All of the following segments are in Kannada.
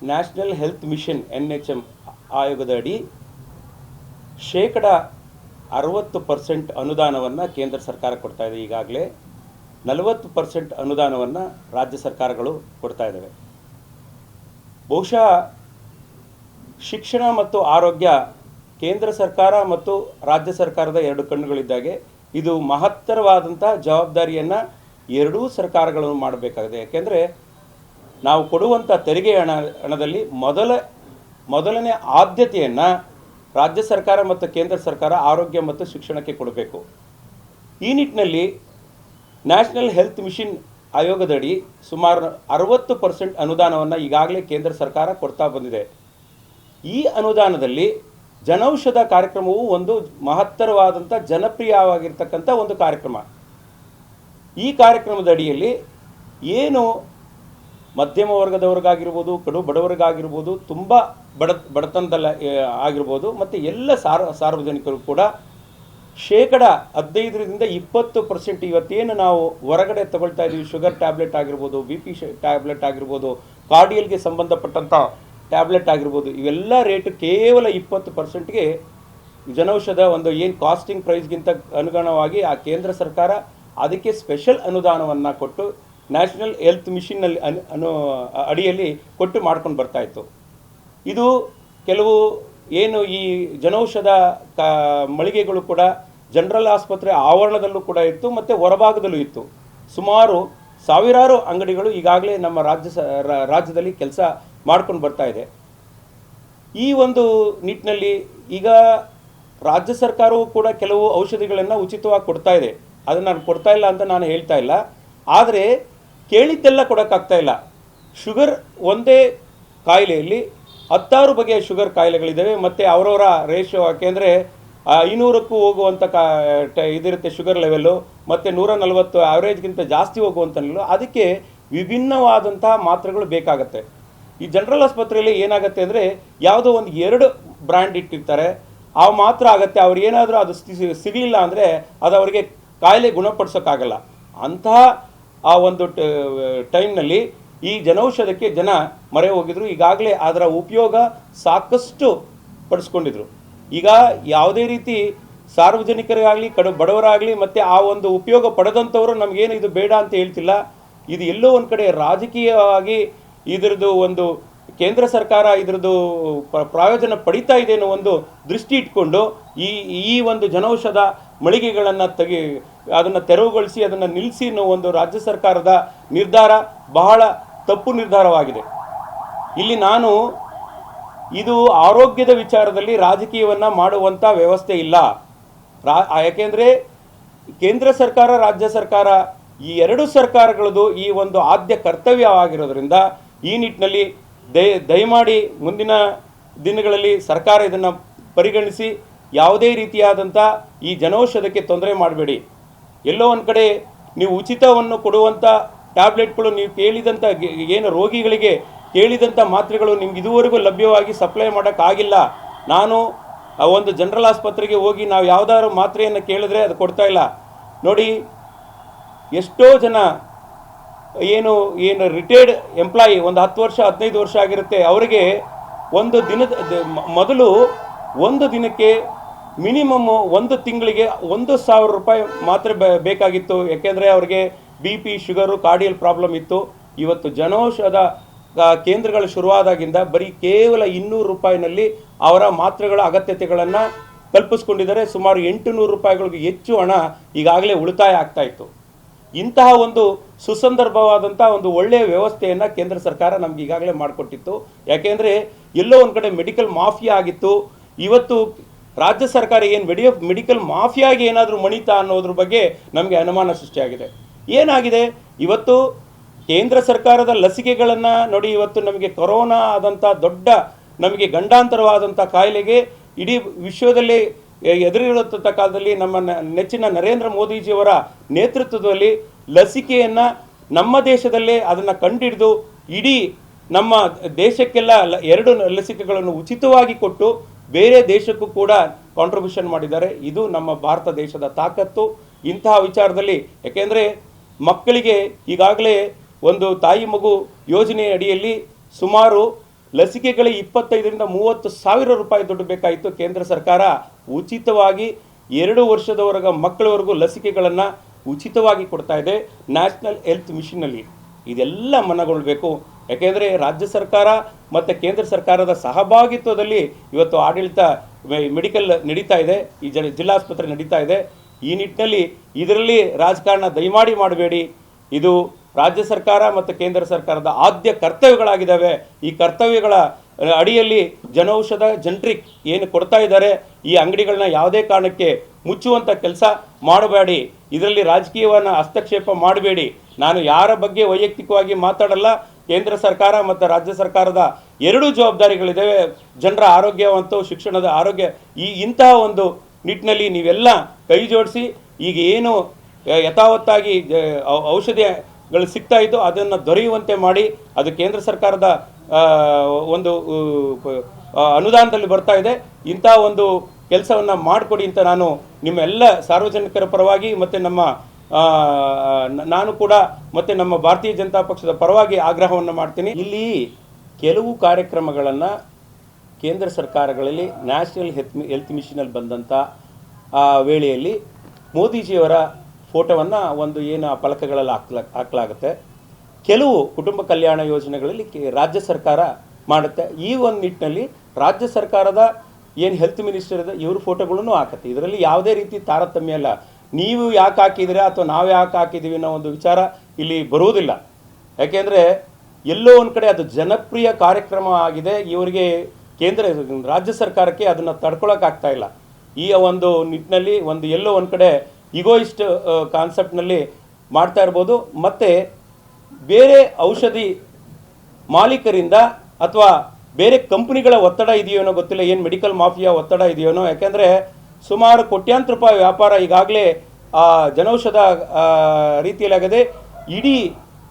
ನ್ಯಾಷನಲ್ ಹೆಲ್ತ್ ಮಿಷನ್ NHM ಆಯೋಗದ ಅಡಿ ಶೇಕಡ 60% ಅನುದಾನವನ್ನು ಕೇಂದ್ರ ಸರ್ಕಾರ ಕೊಡ್ತಾ ಇದೆ. ಈಗಾಗಲೇ 40% ಅನುದಾನವನ್ನು ರಾಜ್ಯ ಸರ್ಕಾರಗಳು ಕೊಡ್ತಾ ಇದ್ದಾವೆ. ಬಹುಶಃ ಶಿಕ್ಷಣ ಮತ್ತು ಆರೋಗ್ಯ ಕೇಂದ್ರ ಸರ್ಕಾರ ಮತ್ತು ರಾಜ್ಯ ಸರ್ಕಾರದ ಎರಡು ಕಣ್ಣುಗಳಿದ್ದಾಗೆ ಇದು ಮಹತ್ತರವಾದಂಥ ಜವಾಬ್ದಾರಿಯನ್ನು ಎರಡೂ ಸರ್ಕಾರಗಳು ಮಾಡಬೇಕಾಗಿದೆ. ಯಾಕೆಂದರೆ ನಾವು ಕೊಡುವಂಥ ತೆರಿಗೆ ಹಣದಲ್ಲಿ ಮೊದಲನೇ ಆದ್ಯತೆಯನ್ನು ರಾಜ್ಯ ಸರ್ಕಾರ ಮತ್ತು ಕೇಂದ್ರ ಸರ್ಕಾರ ಆರೋಗ್ಯ ಮತ್ತು ಶಿಕ್ಷಣಕ್ಕೆ ಕೊಡಬೇಕು. ಈ ನಿಟ್ಟಿನಲ್ಲಿ ನ್ಯಾಷನಲ್ ಹೆಲ್ತ್ ಮಿಷನ್ ಆಯೋಗದಡಿ ಸುಮಾರು 60% ಅನುದಾನವನ್ನು ಈಗಾಗಲೇ ಕೇಂದ್ರ ಸರ್ಕಾರ ಕೊಡ್ತಾ ಬಂದಿದೆ. ಈ ಅನುದಾನದಲ್ಲಿ ಜನೌಷಧ ಕಾರ್ಯಕ್ರಮವು ಒಂದು ಮಹತ್ತರವಾದಂಥ ಜನಪ್ರಿಯವಾಗಿರ್ತಕ್ಕಂಥ ಒಂದು ಕಾರ್ಯಕ್ರಮ. ಈ ಕಾರ್ಯಕ್ರಮದ ಅಡಿಯಲ್ಲಿ ಏನು ಮಧ್ಯಮ ವರ್ಗದವ್ರಿಗಾಗಿರ್ಬೋದು, ಕಡು ಬಡವರಿಗಾಗಿರ್ಬೋದು, ತುಂಬ ಬಡತನದಲ್ಲ ಆಗಿರ್ಬೋದು, ಮತ್ತು ಎಲ್ಲ ಸಾರ್ವಜನಿಕರು ಕೂಡ ಶೇಕಡ 15-20% ಇವತ್ತೇನು ನಾವು ಹೊರಗಡೆ ತಗೊಳ್ತಾ ಇದ್ದೀವಿ, ಶುಗರ್ ಟ್ಯಾಬ್ಲೆಟ್ ಆಗಿರ್ಬೋದು, BP ಟ್ಯಾಬ್ಲೆಟ್ ಆಗಿರ್ಬೋದು, ಕಾರ್ಡಿಯಲ್ಗೆ ಸಂಬಂಧಪಟ್ಟಂಥ ಟ್ಯಾಬ್ಲೆಟ್ ಆಗಿರ್ಬೋದು, ಇವೆಲ್ಲ ರೇಟ್ ಕೇವಲ 20%ಗೆ ಜನೌಷಧ ಒಂದು ಏನು ಕಾಸ್ಟಿಂಗ್ ಪ್ರೈಸ್ಗಿಂತ ಅನುಗುಣವಾಗಿ ಆ ಕೇಂದ್ರ ಸರ್ಕಾರ ಅದಕ್ಕೆ ಸ್ಪೆಷಲ್ ಅನುದಾನವನ್ನು ಕೊಟ್ಟು ನ್ಯಾಷನಲ್ ಹೆಲ್ತ್ ಮಿಷನ್ನಲ್ಲಿ ಅಡಿಯಲ್ಲಿ ಕೊಟ್ಟು ಮಾಡ್ಕೊಂಡು ಬರ್ತಾ ಇತ್ತು. ಇದು ಕೆಲವು ಏನು ಈ ಜನೌಷಧ ಮಳಿಗೆಗಳು ಕೂಡ ಜನರಲ್ ಆಸ್ಪತ್ರೆ ಆವರಣದಲ್ಲೂ ಕೂಡ ಇತ್ತು ಮತ್ತು ಹೊರಭಾಗದಲ್ಲೂ ಇತ್ತು. ಸುಮಾರು ಸಾವಿರಾರು ಅಂಗಡಿಗಳು ಈಗಾಗಲೇ ನಮ್ಮ ರಾಜ್ಯದಲ್ಲಿ ಕೆಲಸ ಮಾಡ್ಕೊಂಡು ಬರ್ತಾ ಇದೆ. ಈ ಒಂದು ನಿಟ್ಟಿನಲ್ಲಿ ಈಗ ರಾಜ್ಯ ಸರ್ಕಾರವು ಕೂಡ ಕೆಲವು ಔಷಧಿಗಳನ್ನು ಉಚಿತವಾಗಿ ಕೊಡ್ತಾ ಇದೆ. ಅದನ್ನು ನಾನು ಕೊಡ್ತಾ ಇಲ್ಲ ಅಂತ ನಾನು ಹೇಳ್ತಾ ಇಲ್ಲ, ಆದರೆ ಕೇಳಿದ್ದೆಲ್ಲ ಕೊಡೋಕ್ಕಾಗ್ತಾ ಇಲ್ಲ. ಶುಗರ್ ಒಂದೇ ಕಾಯಿಲೆಯಲ್ಲಿ 10 ಬಗೆಯ ಶುಗರ್ ಕಾಯಿಲೆಗಳಿದ್ದಾವೆ ಮತ್ತು ಅವರವರ ರೇಷೋ, ಯಾಕೆಂದರೆ 500ಕ್ಕೂ ಹೋಗುವಂಥ ಇದಿರುತ್ತೆ ಶುಗರ್ ಲೆವೆಲ್ಲು, ಮತ್ತು 140 ಆವ್ರೇಜ್ಗಿಂತ ಜಾಸ್ತಿ ಹೋಗುವಂಥ, ಅದಕ್ಕೆ ವಿಭಿನ್ನವಾದಂಥ ಮಾತ್ರೆಗಳು ಬೇಕಾಗತ್ತೆ. ಈ ಜನರಲ್ ಆಸ್ಪತ್ರೆಯಲ್ಲಿ ಏನಾಗುತ್ತೆ ಅಂದರೆ ಯಾವುದೋ ಒಂದು 2 ಬ್ರ್ಯಾಂಡ್ ಇಟ್ಟಿರ್ತಾರೆ, ಆ ಮಾತ್ರ ಆಗುತ್ತೆ. ಅವ್ರು ಏನಾದರೂ ಅದು ಸಿಗಲಿಲ್ಲ ಅಂದರೆ ಅದು ಅವರಿಗೆ ಕಾಯಿಲೆ ಗುಣಪಡಿಸೋಕ್ಕಾಗಲ್ಲ. ಅಂತಹ ಆ ಒಂದು ಟೈಮ್ನಲ್ಲಿ ಈ ಜನೌಷಧಕ್ಕೆ ಜನ ಮೊರೆ ಹೋಗಿದ್ರು. ಈಗಾಗಲೇ ಅದರ ಉಪಯೋಗ ಸಾಕಷ್ಟು ಪಡಿಸ್ಕೊಂಡಿದ್ರು. ಈಗ ಯಾವುದೇ ರೀತಿ ಸಾರ್ವಜನಿಕರಾಗಲಿ ಬಡವರಾಗಲಿ ಮತ್ತು ಆ ಒಂದು ಉಪಯೋಗ ಪಡೆದಂಥವರು ನಮಗೇನು ಇದು ಬೇಡ ಅಂತ ಹೇಳ್ತಿಲ್ಲ. ಇದು ಎಲ್ಲೋ ಒಂದು ಕಡೆ ರಾಜಕೀಯವಾಗಿ ಇದರದ್ದು ಒಂದು ಕೇಂದ್ರ ಸರ್ಕಾರ ಇದರದ್ದು ಪ್ರಯೋಜನ ಪಡಿತಾ ಇದೆ ಅನ್ನೋ ಒಂದು ದೃಷ್ಟಿ ಇಟ್ಕೊಂಡು ಈ ಒಂದು ಜನೌಷಧ ಮಳಿಗೆಗಳನ್ನು ಅದನ್ನು ತೆರವುಗೊಳಿಸಿ ಅದನ್ನು ನಿಲ್ಲಿಸಿ ಅನ್ನೋ ಒಂದು ರಾಜ್ಯ ಸರ್ಕಾರದ ನಿರ್ಧಾರ ಬಹಳ ತಪ್ಪು ನಿರ್ಧಾರವಾಗಿದೆ. ಇಲ್ಲಿ ನಾನು ಇದು ಆರೋಗ್ಯದ ವಿಚಾರದಲ್ಲಿ ರಾಜಕೀಯವನ್ನು ಮಾಡುವಂಥ ವ್ಯವಸ್ಥೆ ಇಲ್ಲ. ಯಾಕೆಂದರೆ ಕೇಂದ್ರ ಸರ್ಕಾರ ರಾಜ್ಯ ಸರ್ಕಾರ ಈ ಎರಡು ಸರ್ಕಾರಗಳದ್ದು ಈ ಒಂದು ಆದ್ಯ ಕರ್ತವ್ಯವಾಗಿರೋದ್ರಿಂದ ಈ ನಿಟ್ಟಿನಲ್ಲಿ ದಯಮಾಡಿ ಮುಂದಿನ ದಿನಗಳಲ್ಲಿ ಸರ್ಕಾರ ಇದನ್ನು ಪರಿಗಣಿಸಿ ಯಾವುದೇ ರೀತಿಯಾದಂಥ ಈ ಜನೌಷಧಕ್ಕೆ ತೊಂದರೆ ಮಾಡಬೇಡಿ. ಎಲ್ಲೋ ಒಂದು ಕಡೆ ನೀವು ಉಚಿತವನ್ನು ಕೊಡುವಂಥ ಟ್ಯಾಬ್ಲೆಟ್ಗಳು ನೀವು ಕೇಳಿದಂಥ ಏನು ರೋಗಿಗಳಿಗೆ ಕೇಳಿದಂಥ ಮಾತ್ರೆಗಳು ನಿಮ್ಗೆ ಇದುವರೆಗೂ ಲಭ್ಯವಾಗಿ ಸಪ್ಲೈ ಮಾಡೋಕ್ಕಾಗಿಲ್ಲ. ನಾನು ಒಂದು ಜನರಲ್ ಆಸ್ಪತ್ರೆಗೆ ಹೋಗಿ ನಾವು ಯಾವುದಾದ್ರು ಮಾತ್ರೆಯನ್ನು ಕೇಳಿದ್ರೆ ಅದು ಕೊಡ್ತಾ ಇಲ್ಲ. ನೋಡಿ, ಎಷ್ಟೋ ಜನ ಏನು ರಿಟೈರ್ಡ್ ಎಂಪ್ಲಾಯಿ ಒಂದು 10 ವರ್ಷ 15 ವರ್ಷ ಆಗಿರುತ್ತೆ, ಅವರಿಗೆ ಒಂದು ದಿನಕ್ಕೆ ಮಿನಿಮಮ್ ಒಂದು ತಿಂಗಳಿಗೆ 1,000 ರೂಪಾಯಿ ಮಾತ್ರೆ ಬೇಕಾಗಿತ್ತು. ಯಾಕೆಂದರೆ ಅವರಿಗೆ BP ಶುಗರು ಕಾರ್ಡಿಯಲ್ ಪ್ರಾಬ್ಲಮ್ ಇತ್ತು. ಇವತ್ತು ಜನೌಷಧ ಕೇಂದ್ರಗಳು ಶುರುವಾದಾಗಿಂದ ಬರೀ ಕೇವಲ 200 ರೂಪಾಯಿನಲ್ಲಿ ಅವರ ಮಾತ್ರೆಗಳ ಅಗತ್ಯತೆಗಳನ್ನು ಕಲ್ಪಿಸ್ಕೊಂಡಿದ್ದಾರೆ. ಸುಮಾರು 800 ರೂಪಾಯಿಗಳಿಗೆ ಹೆಚ್ಚು ಹಣ ಈಗಾಗಲೇ ಉಳಿತಾಯ ಆಗ್ತಾ ಇತ್ತು. ಇಂತಹ ಒಂದು ಸುಸಂದರ್ಭವಾದಂಥ ಒಂದು ಒಳ್ಳೆಯ ವ್ಯವಸ್ಥೆಯನ್ನು ಕೇಂದ್ರ ಸರ್ಕಾರ ನಮ್ಗೆ ಈಗಾಗಲೇ ಮಾಡಿಕೊಟ್ಟಿತ್ತು. ಯಾಕೆಂದರೆ ಎಲ್ಲೋ ಒಂದು ಕಡೆ ಮೆಡಿಕಲ್ ಮಾಫಿಯಾ ಆಗಿತ್ತು. ಇವತ್ತು ರಾಜ್ಯ ಸರ್ಕಾರ ಏನು ಮೆಡಿಕಲ್ ಮಾಫಿಯಾಗಿ ಏನಾದರೂ ಮಣಿತಾ ಅನ್ನೋದ್ರ ಬಗ್ಗೆ ನಮಗೆ ಅನುಮಾನ ಸೃಷ್ಟಿಯಾಗಿದೆ. ಏನಾಗಿದೆ ಇವತ್ತು ಕೇಂದ್ರ ಸರ್ಕಾರದ ಲಸಿಕೆಗಳನ್ನು ನೋಡಿ, ಇವತ್ತು ನಮಗೆ ಕೊರೋನಾ ಆದಂಥ ದೊಡ್ಡ ನಮಗೆ ಗಂಡಾಂತರವಾದಂಥ ಕಾಯಿಲೆಗೆ ಇಡೀ ವಿಶ್ವದಲ್ಲಿ ಎದುರಿರುವಂಥ ಕಾಲದಲ್ಲಿ ನಮ್ಮ ನೆಚ್ಚಿನ ನರೇಂದ್ರ ಮೋದಿಜಿಯವರ ನೇತೃತ್ವದಲ್ಲಿ ಲಸಿಕೆಯನ್ನು ನಮ್ಮ ದೇಶದಲ್ಲೇ ಅದನ್ನು ಕಂಡುಹಿಡಿದು ಇಡೀ ನಮ್ಮ ದೇಶಕ್ಕೆಲ್ಲ 2 ಲಸಿಕೆಗಳನ್ನು ಉಚಿತವಾಗಿ ಕೊಟ್ಟು ಬೇರೆ ದೇಶಕ್ಕೂ ಕೂಡ ಕಾಂಟ್ರಿಬ್ಯೂಷನ್ ಮಾಡಿದ್ದಾರೆ. ಇದು ನಮ್ಮ ಭಾರತ ದೇಶದ ತಾಕತ್ತು. ಇಂತಹ ವಿಚಾರದಲ್ಲಿ ಯಾಕೆಂದರೆ ಮಕ್ಕಳಿಗೆ ಈಗಾಗಲೇ ಒಂದು ತಾಯಿ ಮಗು ಯೋಜನೆ ಅಡಿಯಲ್ಲಿ ಸುಮಾರು ಲಸಿಕೆಗಳಿಗೆ 25ರಿಂದ 30 ಸಾವಿರ ರೂಪಾಯಿ ದುಡ್ಡು ಬೇಕಾಯಿತು. ಕೇಂದ್ರ ಸರ್ಕಾರ ಉಚಿತವಾಗಿ 2 ವರ್ಷದವರೆಗೆ ಮಕ್ಕಳವರೆಗೂ ಲಸಿಕೆಗಳನ್ನು ಉಚಿತವಾಗಿ ಕೊಡ್ತಾ ಇದೆ ನ್ಯಾಷನಲ್ ಹೆಲ್ತ್ ಮಿಷನ್ನಲ್ಲಿ. ಇದೆಲ್ಲ ಮನಗೊಳ್ಳಬೇಕು. ಯಾಕೆಂದರೆ ರಾಜ್ಯ ಸರ್ಕಾರ ಮತ್ತು ಕೇಂದ್ರ ಸರ್ಕಾರದ ಸಹಭಾಗಿತ್ವದಲ್ಲಿ ಇವತ್ತು ಆಡಳಿತ ಮೆಡಿಕಲ್ ನಡೀತಾ ಇದೆ, ಈ ಜಿಲ್ಲಾಸ್ಪತ್ರೆ ನಡೀತಾ ಇದೆ. ಈ ನಿಟ್ಟಿನಲ್ಲಿ ಇದರಲ್ಲಿ ರಾಜಕಾರಣ ದಯಮಾಡಿ ಮಾಡಬೇಡಿ. ಇದು ರಾಜ್ಯ ಸರ್ಕಾರ ಮತ್ತು ಕೇಂದ್ರ ಸರ್ಕಾರದ ಆದ್ಯ ಕರ್ತವ್ಯಗಳಾಗಿದ್ದಾವೆ. ಈ ಕರ್ತವ್ಯಗಳ ಅಡಿಯಲ್ಲಿ ಜನೌಷಧ ಜೆನ್ರಿಕ್ ಏನು ಕೊಡ್ತಾ ಇದ್ದಾರೆ, ಈ ಅಂಗಡಿಗಳನ್ನ ಯಾವುದೇ ಕಾರಣಕ್ಕೆ ಮುಚ್ಚುವಂಥ ಕೆಲಸ ಮಾಡಬೇಡಿ. ಇದರಲ್ಲಿ ರಾಜಕೀಯವನ್ನು ಹಸ್ತಕ್ಷೇಪ ಮಾಡಬೇಡಿ. ನಾನು ಯಾರ ಬಗ್ಗೆ ವೈಯಕ್ತಿಕವಾಗಿ ಮಾತಾಡಲ್ಲ. ಕೇಂದ್ರ ಸರ್ಕಾರ ಮತ್ತು ರಾಜ್ಯ ಸರ್ಕಾರದ ಎರಡೂ ಜವಾಬ್ದಾರಿಗಳಿದ್ದಾವೆ. ಜನರ ಆರೋಗ್ಯವಂತೂ ಶಿಕ್ಷಣದ ಆರೋಗ್ಯ ಇಂತಹ ಒಂದು ನಿಟ್ಟಿನಲ್ಲಿ ನೀವೆಲ್ಲ ಕೈ ಜೋಡಿಸಿ ಈಗ ಏನು ಯಥಾವತ್ತಾಗಿ ಔಷಧಿಗಳು ಸಿಗ್ತಾ ಇದ್ದು ಅದನ್ನು ದೊರೆಯುವಂತೆ ಮಾಡಿ. ಅದು ಕೇಂದ್ರ ಸರ್ಕಾರದ ಒಂದು ಅನುದಾನದಲ್ಲಿ ಬರ್ತಾ ಇದೆ. ಇಂಥ ಒಂದು ಕೆಲಸವನ್ನು ಮಾಡಿಕೊಡಿ ಅಂತ ನಾನು ನಿಮ್ಮ ಎಲ್ಲ ಸಾರ್ವಜನಿಕರ ಪರವಾಗಿ ಮತ್ತು ನಾನು ಕೂಡ ಮತ್ತು ನಮ್ಮ ಭಾರತೀಯ ಜನತಾ ಪಕ್ಷದ ಪರವಾಗಿ ಆಗ್ರಹವನ್ನು ಮಾಡ್ತೀನಿ. ಇಲ್ಲಿ ಕೆಲವು ಕಾರ್ಯಕ್ರಮಗಳನ್ನು ಕೇಂದ್ರ ಸರ್ಕಾರಗಳಲ್ಲಿ ನ್ಯಾಷನಲ್ ಹೆಲ್ತ್ ಮಿಷನಲ್ಲಿ ಬಂದಂಥ ವೇಳೆಯಲ್ಲಿ ಮೋದಿಜಿಯವರ ಫೋಟೋವನ್ನು ಒಂದು ಏನು ಫಲಕಗಳಲ್ಲಿ ಹಾಕಲಾಗುತ್ತೆ. ಕೆಲವು ಕುಟುಂಬ ಕಲ್ಯಾಣ ಯೋಜನೆಗಳಲ್ಲಿ ರಾಜ್ಯ ಸರ್ಕಾರ ಮಾಡುತ್ತೆ. ಈ ಒಂದು ನಿಟ್ಟಿನಲ್ಲಿ ರಾಜ್ಯ ಸರ್ಕಾರದ ಏನು ಹೆಲ್ತ್ ಮಿನಿಸ್ಟರ್ ಇದೆ ಇವ್ರ ಫೋಟೋಗಳನ್ನು ಹಾಕುತ್ತೆ. ಇದರಲ್ಲಿ ಯಾವುದೇ ರೀತಿ ತಾರತಮ್ಯ ಇಲ್ಲ. ನೀವು ಯಾಕೆ ಹಾಕಿದ್ದೀರಾ ಅಥವಾ ನಾವು ಯಾಕೆ ಹಾಕಿದ್ದೀವಿ ಅನ್ನೋ ಒಂದು ವಿಚಾರ ಇಲ್ಲಿ ಬರುವುದಿಲ್ಲ. ಯಾಕೆಂದರೆ ಎಲ್ಲೋ ಒಂದು ಕಡೆ ಅದು ಜನಪ್ರಿಯ ಕಾರ್ಯಕ್ರಮ ಆಗಿದೆ. ಇವರಿಗೆ ರಾಜ್ಯ ಸರ್ಕಾರಕ್ಕೆ ಅದನ್ನು ತಡ್ಕೊಳಕ್ಕಾಗ್ತಾ ಇಲ್ಲ. ಈ ಒಂದು ನಿಟ್ಟಿನಲ್ಲಿ ಎಲ್ಲೋ ಒಂದು ಕಡೆ ಇಗೋಯಿಸ್ಟ್ ಕಾನ್ಸೆಪ್ಟ್ನಲ್ಲಿ ಮಾಡ್ತಾ ಇರ್ಬೋದು. ಮತ್ತು ಬೇರೆ ಔಷಧಿ ಮಾಲೀಕರಿಂದ ಅಥವಾ ಬೇರೆ ಕಂಪ್ನಿಗಳ ಒತ್ತಡ ಇದೆಯೋನೋ ಗೊತ್ತಿಲ್ಲ, ಏನು ಮೆಡಿಕಲ್ ಮಾಫಿಯಾ ಒತ್ತಡ ಇದೆಯೋನೋ. ಯಾಕೆಂದರೆ ಸುಮಾರು ಕೋಟ್ಯಾಂತರ ರೂಪಾಯಿ ವ್ಯಾಪಾರ ಈಗಾಗಲೇ ಜನೌಷಧ ರೀತಿಯಲ್ಲಾಗದೆ. ಇಡೀ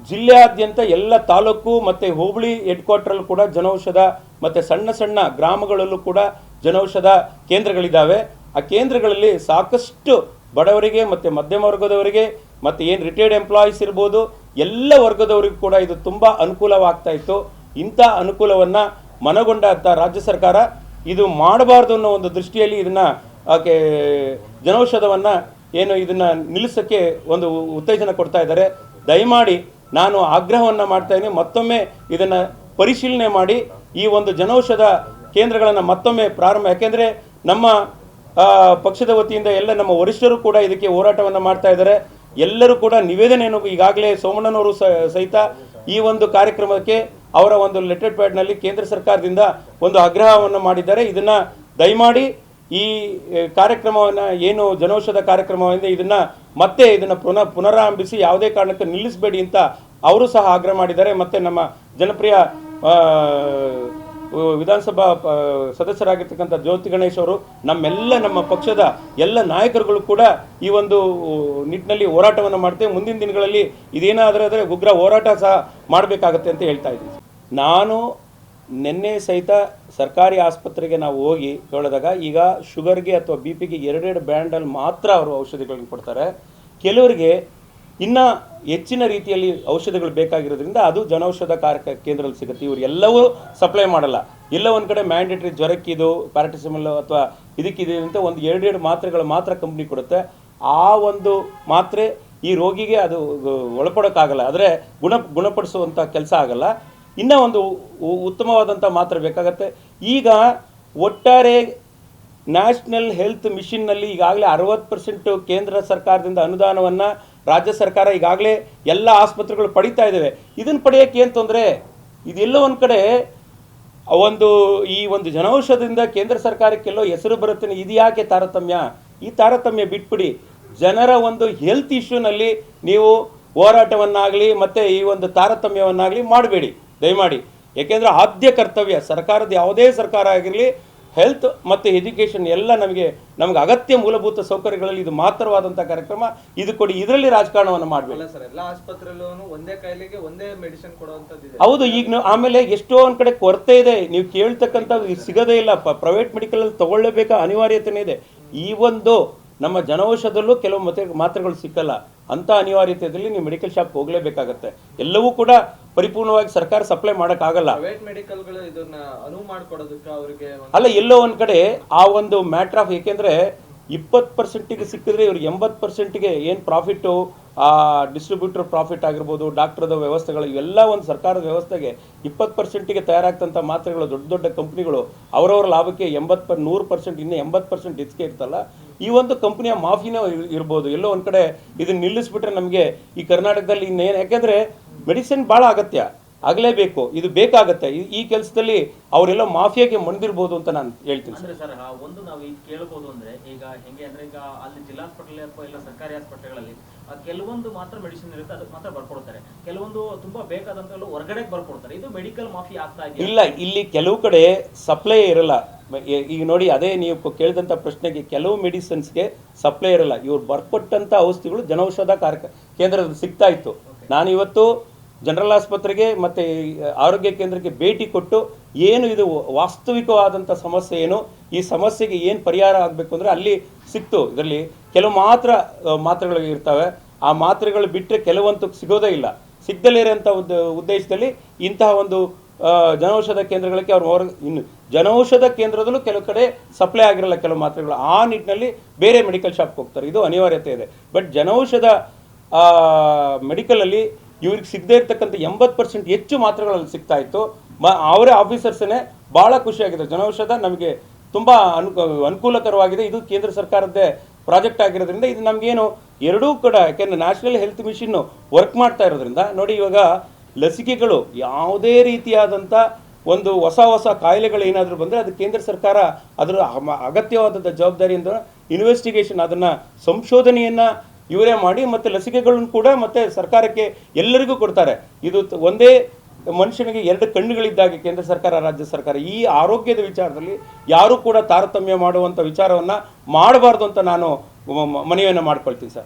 ಜಿಲ್ಲೆಯಾದ್ಯಂತ ಎಲ್ಲ ತಾಲೂಕು ಮತ್ತು ಹೋಬಳಿ ಹೆಡ್ ಕ್ವಾರ್ಟರಲ್ಲೂ ಕೂಡ ಜನೌಷಧ ಮತ್ತು ಸಣ್ಣ ಸಣ್ಣ ಗ್ರಾಮಗಳಲ್ಲೂ ಕೂಡ ಜನೌಷಧ ಕೇಂದ್ರಗಳಿದ್ದಾವೆ. ಆ ಕೇಂದ್ರಗಳಲ್ಲಿ ಸಾಕಷ್ಟು ಬಡವರಿಗೆ ಮತ್ತು ಮಧ್ಯಮ ವರ್ಗದವರಿಗೆ ಮತ್ತು ಏನು ರಿಟೈರ್ಡ್ ಎಂಪ್ಲಾಯೀಸ್ ಇರ್ಬೋದು ಎಲ್ಲ ವರ್ಗದವರಿಗೂ ಕೂಡ ಇದು ತುಂಬ ಅನುಕೂಲವಾಗ್ತಾ ಇತ್ತು. ಇಂಥ ಅನುಕೂಲವನ್ನು ಮನಗೊಂಡಂಥ ರಾಜ್ಯ ಸರ್ಕಾರ ಇದು ಮಾಡಬಾರ್ದು ಅನ್ನೋ ಒಂದು ದೃಷ್ಟಿಯಲ್ಲಿ ಇದನ್ನು ಜನೌಷಧವನ್ನು ಇದನ್ನು ನಿಲ್ಲಿಸೋಕ್ಕೆ ಒಂದು ಉತ್ತೇಜನ ಕೊಡ್ತಾ ಇದ್ದಾರೆ. ದಯಮಾಡಿ ನಾನು ಆಗ್ರಹವನ್ನು ಮಾಡ್ತಾ ಇದ್ದೀನಿ, ಮತ್ತೊಮ್ಮೆ ಇದನ್ನು ಪರಿಶೀಲನೆ ಮಾಡಿ ಈ ಒಂದು ಜನೌಷಧ ಕೇಂದ್ರಗಳನ್ನು ಮತ್ತೊಮ್ಮೆ ಪ್ರಾರಂಭ. ಯಾಕೆಂದರೆ ನಮ್ಮ ಪಕ್ಷದ ವತಿಯಿಂದ ಎಲ್ಲ ನಮ್ಮ ವರಿಷ್ಠರು ಕೂಡ ಇದಕ್ಕೆ ಹೋರಾಟವನ್ನು ಮಾಡ್ತಾ ಇದ್ದಾರೆ. ಎಲ್ಲರೂ ಕೂಡ ನಿವೇದನೆಯನ್ನು ಈಗಾಗಲೇ ಸೋಮಣ್ಣನವರು ಸಹಿತ ಈ ಒಂದು ಕಾರ್ಯಕ್ರಮಕ್ಕೆ ಅವರ ಒಂದು ಲೆಟರ್ ಪ್ಯಾಡ್ನಲ್ಲಿ ಕೇಂದ್ರ ಸರ್ಕಾರದಿಂದ ಒಂದು ಆಗ್ರಹವನ್ನು ಮಾಡಿದ್ದಾರೆ. ಇದನ್ನು ದಯಮಾಡಿ ಈ ಕಾರ್ಯಕ್ರಮವನ್ನು ಏನು ಜನೌಷಧ ಕಾರ್ಯಕ್ರಮದಿಂದ ಇದನ್ನು ಪುನರಾರಂಭಿಸಿ ಯಾವುದೇ ಕಾರಣಕ್ಕೆ ನಿಲ್ಲಿಸಬೇಡಿ ಅಂತ ಅವರು ಸಹ ಆಗ್ರಹ ಮಾಡಿದ್ದಾರೆ. ಮತ್ತು ನಮ್ಮ ಜನಪ್ರಿಯ ವಿಧಾನಸಭಾ ಸದಸ್ಯರಾಗಿರ್ತಕ್ಕಂಥ ಜ್ಯೋತಿ ಗಣೇಶ್ ಅವರು ನಮ್ಮ ಪಕ್ಷದ ಎಲ್ಲ ನಾಯಕರುಗಳು ಕೂಡ ಈ ಒಂದು ನಿಟ್ಟಿನಲ್ಲಿ ಹೋರಾಟವನ್ನು ಮಾಡ್ತೇವೆ. ಮುಂದಿನ ದಿನಗಳಲ್ಲಿ ಇದೇನಾದರೆ ಉಗ್ರ ಹೋರಾಟ ಸಹ ಮಾಡಬೇಕಾಗತ್ತೆ ಅಂತ ಹೇಳ್ತಾ ಇದ್ದೀನಿ. ನಾನು ನಿನ್ನೆ ಸಹಿತ ಸರ್ಕಾರಿ ಆಸ್ಪತ್ರೆಗೆ ನಾವು ಹೋಗಿ ಹೇಳಿದಾಗ ಈಗ ಶುಗರ್ಗೆ ಅಥವಾ BP ಗೆ 2 ಬ್ರ್ಯಾಂಡಲ್ಲಿ ಮಾತ್ರ ಅವರು ಔಷಧಿಗಳನ್ನು ಕೊಡ್ತಾರೆ. ಕೆಲವರಿಗೆ ಇನ್ನು ಹೆಚ್ಚಿನ ರೀತಿಯಲ್ಲಿ ಔಷಧಿಗಳು ಬೇಕಾಗಿರೋದ್ರಿಂದ ಅದು ಜನೌಷಧ ಕೇಂದ್ರದಲ್ಲಿ ಸಿಗುತ್ತೆ. ಇವರು ಎಲ್ಲವೂ ಸಪ್ಲೈ ಮಾಡಲ್ಲ. ಎಲ್ಲ ಒಂದು ಕಡೆ ಮ್ಯಾಂಡೇಟರಿ ಜ್ವರಕ್ಕಿದು ಪ್ಯಾರಾಸಿಟಮಲ್ ಅಥವಾ ಇದಕ್ಕಿದೆ ಅಂತ ಒಂದು 2 ಮಾತ್ರೆಗಳು ಮಾತ್ರ ಕಂಪ್ನಿ ಕೊಡುತ್ತೆ. ಆ ಒಂದು ಮಾತ್ರೆ ಈ ರೋಗಿಗೆ ಅದು ಒಳಪಡೋಕ್ಕಾಗಲ್ಲ, ಆದರೆ ಗುಣಪಡಿಸುವಂಥ ಕೆಲಸ ಆಗಲ್ಲ. ಇನ್ನೂ ಒಂದು ಉತ್ತಮವಾದಂಥ ಮಾತ್ರೆ ಬೇಕಾಗತ್ತೆ. ಈಗ ಒಟ್ಟಾರೆ ನ್ಯಾಷನಲ್ ಹೆಲ್ತ್ ಮಿಷನ್ನಲ್ಲಿ ಈಗಾಗಲೇ 60% ಕೇಂದ್ರ ಸರ್ಕಾರದಿಂದ ಅನುದಾನವನ್ನು ರಾಜ್ಯ ಸರ್ಕಾರ ಈಗಾಗಲೇ ಎಲ್ಲ ಆಸ್ಪತ್ರೆಗಳು ಪಡಿತಾ ಇದ್ದಾವೆ. ಇದನ್ನು ಪಡೆಯೋಕ್ಕೆ ಏನು ತೊಂದರೆ? ಇದೆಲ್ಲೋ ಒಂದು ಕಡೆ ಈ ಒಂದು ಜನೌಷಧದಿಂದ ಕೇಂದ್ರ ಸರ್ಕಾರಕ್ಕೆಲ್ಲೋ ಹೆಸರು ಬರುತ್ತೆ. ಇದು ಯಾಕೆ ತಾರತಮ್ಯ? ಈ ತಾರತಮ್ಯ ಬಿಟ್ಬಿಡಿ. ಜನರ ಒಂದು ಹೆಲ್ತ್ ಇಶ್ಯೂನಲ್ಲಿ ನೀವು ಹೋರಾಟವನ್ನಾಗಲಿ ಮತ್ತು ಈ ಒಂದು ತಾರತಮ್ಯವನ್ನಾಗಲಿ ಮಾಡಬೇಡಿ ದಯಮಾಡಿ. ಯಾಕೆಂದರೆ ಆದ್ಯ ಕರ್ತವ್ಯ ಸರ್ಕಾರದ ಯಾವುದೇ ಸರ್ಕಾರ ಆಗಿರಲಿ ಹೆಲ್ತ್ ಮತ್ತು ಎಜುಕೇಷನ್ ಎಲ್ಲ ನಮಗೆ ಅಗತ್ಯ ಮೂಲಭೂತ ಸೌಕರ್ಯಗಳಲ್ಲಿ ಇದು ಮಾತ್ರವಾದಂಥ ಕಾರ್ಯಕ್ರಮ. ಇದು ಕೊಡಿ, ಇದರಲ್ಲಿ ರಾಜಕಾರಣವನ್ನು ಮಾಡಬೇಡಿ. ಎಲ್ಲ ಆಸ್ಪತ್ರೆಯಲ್ಲೂ ಒಂದೇ ಕಾಯಿಲೆಗೆ ಒಂದೇ ಮೆಡಿಸಿನ್ ಕೊಡುವಂಥದ್ದು. ಹೌದು, ಈಗ ಆಮೇಲೆ ಎಷ್ಟೋ ಒಂದು ಕಡೆ ಕೊರತೆ ಇದೆ. ನೀವು ಕೇಳ್ತಕ್ಕಂಥ ಸಿಗೋದೇ ಇಲ್ಲ. ಪ್ರೈವೇಟ್ ಮೆಡಿಕಲಲ್ಲಿ ತಗೊಳ್ಳೇಬೇಕಾ ಅನಿವಾರ್ಯತೆನೇ ಇದೆ. ಈ ಒಂದು ನಮ್ಮ ಜನೌಷಧದಲ್ಲೂ ಕೆಲವು ಮಾತ್ರೆಗಳು ಸಿಕ್ಕಲ್ಲ. ಅಂಥ ಅನಿವಾರ್ಯತೆಯಲ್ಲಿ ನೀವು ಮೆಡಿಕಲ್ ಶಾಪ್ ಹೋಗಲೇಬೇಕಾಗತ್ತೆ. ಎಲ್ಲವೂ ಕೂಡ ಪರಿಪೂರ್ಣವಾಗಿ ಸರ್ಕಾರ ಸಪ್ಲೈ ಮಾಡೋಕ್ಕಾಗಲ್ಲ. ಪ್ರೈವೇಟ್ ಮೆಡಿಕಲ್ಗಳು ಇದನ್ನ ಅನುವು ಮಾಡ್ಕೊಡೋದಕ್ಕೆ ಅವರಿಗೆ ಅಲ್ಲ, ಎಲ್ಲೋ ಒಂದು ಕಡೆ ಆ ಒಂದು ಮ್ಯಾಟ್ರ್ ಆಫ್, ಏಕೆಂದರೆ 20% ಸಿಕ್ಕಿದ್ರೆ ಇವ್ರಿಗೆ 80% ಏನು ಪ್ರಾಫಿಟ್ಟು, ಆ ಡಿಸ್ಟ್ರಿಬ್ಯೂಟರ್ ಪ್ರಾಫಿಟ್ ಆಗಿರ್ಬೋದು, ಡಾಕ್ಟರ್ದ ವ್ಯವಸ್ಥೆಗಳು, ಇವೆಲ್ಲ ಒಂದು ಸರ್ಕಾರದ ವ್ಯವಸ್ಥೆಗೆ 20% ತಯಾರಾಗ್ತಂಥ ಮಾತ್ರೆಗಳು ದೊಡ್ಡ ದೊಡ್ಡ ಕಂಪ್ನಿಗಳು ಅವರವರ ಲಾಭಕ್ಕೆ 100%, ಇನ್ನು 80% ಹೆಚ್ಚಿಗೆ ಇರ್ತಲ್ಲ. ಈ ಒಂದು ಕಂಪ್ನಿಯ ಮಾಫಿನೇ ಇರ್ಬೋದು. ಎಲ್ಲೋ ಒಂದು ಕಡೆ ಇದನ್ನ ನಿಲ್ಲಿಸ್ಬಿಟ್ರೆ ನಮಗೆ ಈ ಕರ್ನಾಟಕದಲ್ಲಿ ಇನ್ನೇನು, ಯಾಕೆಂದರೆ ಮೆಡಿಸಿನ್ ಭಾಳ ಅಗತ್ಯ ಆಗಲೇಬೇಕು, ಇದು ಬೇಕಾಗತ್ತೆ. ಈ ಕೆಲಸದಲ್ಲಿ ಅವರೆಲ್ಲ ಮಾಫಿಯಾಗೆ ಮಣಿದಿರ್ಬೋದು ಅಂತ ನಾನು ಹೇಳ್ತೀನಿ ಅಂದ್ರೆ ಸರ್ ಒಂದು ನಾವು ಈಗ ಕೇಳಬಹುದು ಅಂದ್ರೆ ಈಗ ಹೆಂಗೆ ಅಂದ್ರೆ ಈಗ ಅಲ್ಲಿ ಜಿಲ್ಲಾ ಹಾಸ್ಪಿಟಲ್ ಅಥವಾ ಇಲ್ಲ ಸರ್ಕಾರಿ ಹಾಸ್ಪಿಟಲ್ಗಳಲ್ಲಿ ಕೆಲವೊಂದು ಮಾತ್ರ ಮೆಡಿಸಿನ್ ಇರುತ್ತೆ, ಅದಕ್ಕೆ ಮಾತ್ರ ಬರ್ಕೊಡ್ತಾರೆ. ಕೆಲವೊಂದು ತುಂಬಾ ಬೇಕಾದಂತ ಹೊರಗಡೆ ಬರ್ಕೊಡ್ತಾರೆ. ಇದು ಮೆಡಿಕಲ್ ಮಾಫಿ ಆಗ್ತಾ ಇದೆ. ಇಲ್ಲ, ಇಲ್ಲಿ ಕೆಲವು ಕಡೆ ಸಪ್ಲೈ ಇರಲ್ಲ. ಈಗ ನೋಡಿ, ಅದೇ ನೀವು ಕೇಳಿದಂಥ ಪ್ರಶ್ನೆಗೆ ಕೆಲವು ಮೆಡಿಸಿನ್ಸ್ಗೆ ಸಪ್ಲೈ ಇರಲ್ಲ. ಇವ್ರು ಬರ್ಕೊಟ್ಟಂಥ ಔಷಧಿಗಳು ಜನೌಷಧ ಕೇಂದ್ರದಲ್ಲಿ ಸಿಗ್ತಾ ಇತ್ತು. ನಾನು ಇವತ್ತು ಜನರಲ್ ಆಸ್ಪತ್ರೆಗೆ ಮತ್ತು ಆರೋಗ್ಯ ಕೇಂದ್ರಕ್ಕೆ ಭೇಟಿ ಕೊಟ್ಟು ಏನು ಇದು ವಾಸ್ತವಿಕವಾದಂಥ ಸಮಸ್ಯೆ ಏನು, ಈ ಸಮಸ್ಯೆಗೆ ಏನು ಪರಿಹಾರ ಆಗಬೇಕು ಅಂದರೆ ಅಲ್ಲಿ ಸಿಕ್ತು. ಇದರಲ್ಲಿ ಕೆಲವು ಮಾತ್ರೆಗಳು ಇರ್ತವೆ, ಆ ಮಾತ್ರೆಗಳು ಬಿಟ್ಟರೆ ಕೆಲವಂತೂ ಸಿಗೋದೇ ಇಲ್ಲ. ಸಿಗ್ದಲೇ ಇರೋಂಥ ಒಂದು ಉದ್ದೇಶದಲ್ಲಿ ಇಂತಹ ಒಂದು ಜನೌಷಧ ಕೇಂದ್ರಗಳಿಗೆ ಇನ್ನು ಜನೌಷಧ ಕೇಂದ್ರದಲ್ಲೂ ಕೆಲವು ಕಡೆ ಸಪ್ಲೈ ಆಗಿರಲ್ಲ ಕೆಲವು ಮಾತ್ರೆಗಳು. ಆ ನಿಟ್ಟಿನಲ್ಲಿ ಬೇರೆ ಮೆಡಿಕಲ್ ಶಾಪ್ಗೆ ಹೋಗ್ತಾರೆ, ಇದು ಅನಿವಾರ್ಯತೆ ಇದೆ. ಬಟ್ ಜನೌಷಧ ಮೆಡಿಕಲಲ್ಲಿ ಇವ್ರಿಗೆ ಸಿಗದೇ ಇರ್ತಕ್ಕಂಥ 80% ಹೆಚ್ಚು ಮಾತ್ರೆಗಳಲ್ಲಿ ಸಿಗ್ತಾ ಇತ್ತು. ಅವರೇ ಆಫೀಸರ್ಸೇ ಭಾಳ ಖುಷಿಯಾಗಿದೆ. ಜನೌಷಧ ನಮಗೆ ತುಂಬ ಅನುಕೂಲಕರವಾಗಿದೆ. ಇದು ಕೇಂದ್ರ ಸರ್ಕಾರದ್ದೇ ಪ್ರಾಜೆಕ್ಟ್ ಆಗಿರೋದ್ರಿಂದ ಇದು ನಮಗೇನು ಎರಡೂ ಕೂಡ, ಯಾಕೆಂದರೆ ನ್ಯಾಷನಲ್ ಹೆಲ್ತ್ ಮಿಷನ್ನು ವರ್ಕ್ ಮಾಡ್ತಾ ಇರೋದ್ರಿಂದ ನೋಡಿ, ಇವಾಗ ಲಸಿಕೆಗಳು ಯಾವುದೇ ರೀತಿಯಾದಂಥ ಒಂದು ಹೊಸ ಕಾಯಿಲೆಗಳು ಏನಾದರೂ ಬಂದರೆ ಅದು ಕೇಂದ್ರ ಸರ್ಕಾರ ಅದರ ಅಗತ್ಯವಾದಂಥ ಜವಾಬ್ದಾರಿಯಿಂದ ಇನ್ವೆಸ್ಟಿಗೇಷನ್, ಅದನ್ನು ಸಂಶೋಧನೆಯನ್ನು ಇವರೇ ಮಾಡಿ ಮತ್ತು ಲಸಿಕೆಗಳನ್ನು ಕೂಡ ಮತ್ತೆ ಸರ್ಕಾರಕ್ಕೆ ಎಲ್ಲರಿಗೂ ಕೊಡ್ತಾರೆ. ಇದು ಒಂದೇ ಮನುಷ್ಯನಿಗೆ 2 ಕಣ್ಣುಗಳಿದ್ದಾಗೆ ಕೇಂದ್ರ ಸರ್ಕಾರ, ರಾಜ್ಯ ಸರ್ಕಾರ. ಈ ಆರೋಗ್ಯದ ವಿಚಾರದಲ್ಲಿ ಯಾರೂ ಕೂಡ ತಾರತಮ್ಯ ಮಾಡುವಂಥ ವಿಚಾರವನ್ನು ಮಾಡಬಾರ್ದು ಅಂತ ನಾನು ಮನವಿಯನ್ನು ಮಾಡ್ಕೊಳ್ತೀನಿ ಸರ್.